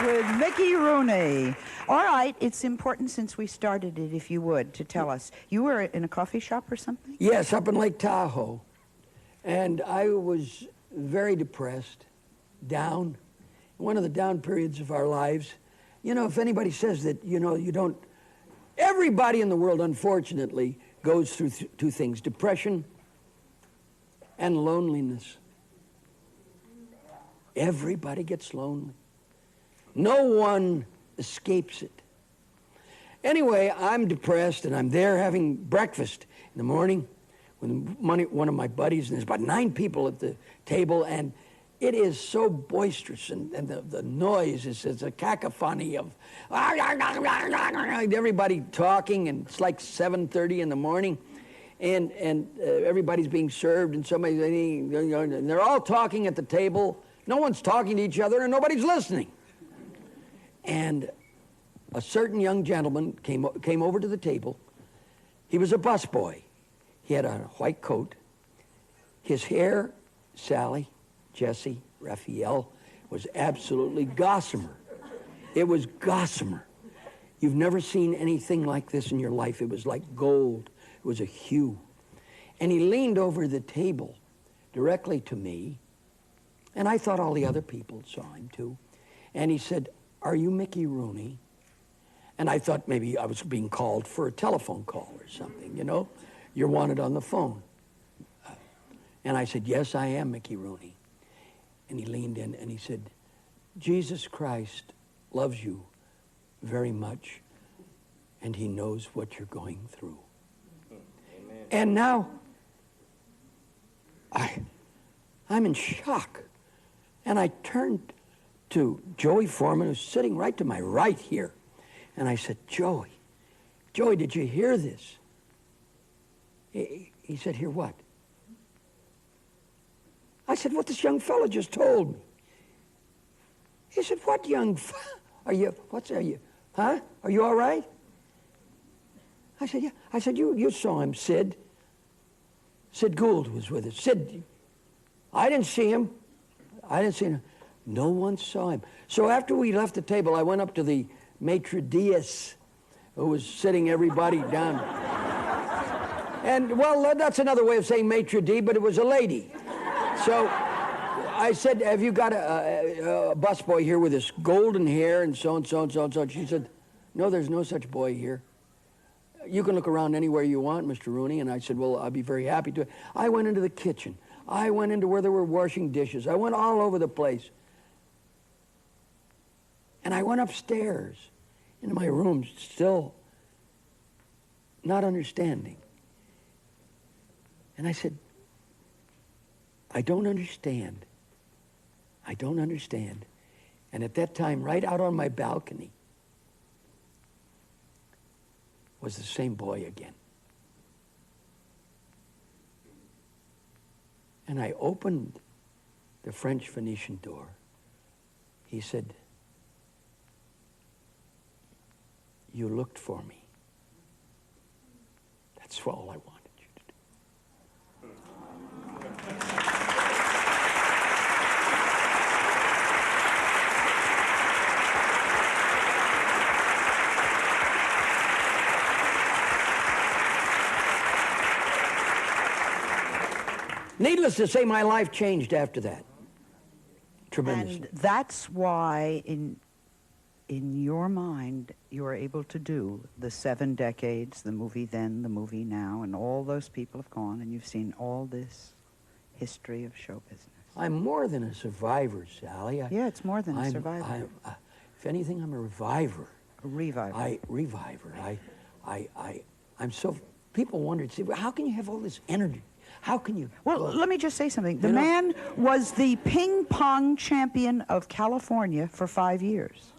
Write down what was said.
with Mickey Rooney. All right, it's important since we started it, if you would, to tell us. You were in a coffee shop or something? Yes, up in Lake Tahoe. And I was very depressed, down, one of the down periods of our lives. You know, if anybody says that, you know, you don't, everybody in the world, unfortunately, goes through two things, depression and loneliness. Everybody gets lonely. No one escapes it. Anyway, I'm depressed, and I'm there having breakfast in the morning with one of my buddies, and there's about 9 people at the table, and it is so boisterous, and the noise is a cacophony of everybody talking, and it's like 7:30 in the morning, and everybody's being served, and somebody's eating, and they're all talking at the table. No one's talking to each other, and nobody's listening. And a certain young gentleman came over to the table. He was a busboy. He had a white coat. His hair, Sally, Jesse, Raphael, was absolutely gossamer. It was gossamer. You've never seen anything like this in your life. It was like gold. It was a hue. And he leaned over the table directly to me, and I thought all the other people saw him too. And he said, "Are you Mickey Rooney?" And I thought maybe I was being called for a telephone call or something, you know? You're wanted on the phone. And I said, "Yes, I am Mickey Rooney." And he leaned in and he said, "Jesus Christ loves you very much, and he knows what you're going through." Amen. And now, I'm in shock. And I turned to Joey Foreman, who's sitting right to my right here. And I said, Joey, did you hear this?" He said, "Hear what?" I said, "What this young fellow just told me." He said, "What young fellow? Are you all right?" I said, "Yeah." I said, you saw him, Sid. Sid Gould was with us. Sid, I didn't see him. No one saw him. So after we left the table, I went up to the maitre d', who was sitting everybody down. And, well, that's another way of saying maitre d', but it was a lady. So I said, "Have you got a busboy here with this golden hair and so and so and so and so?" She said, "No, there's no such boy here. You can look around anywhere you want, Mr. Rooney." And I said, "Well, I'll be very happy to." I went into the kitchen. I went into where they were washing dishes. I went all over the place. And I went upstairs into my room, still not understanding. And I said, I don't understand. And at that time, right out on my balcony, was the same boy again. And I opened the French Venetian door. He said, "You looked for me. That's all I wanted you to do." Needless to say, my life changed after that. Tremendously. And that's why in your mind, you are able to do the 7 decades, the movie then, the movie now, and all those people have gone, and you've seen all this history of show business. I'm more than a survivor, Sally. Yeah, it's more than a survivor. If anything, I'm a reviver. A reviver. I'm so, people wondered, see, how can you have all this energy? How can you? Well, let me just say something. The man was the ping pong champion of California for 5 years.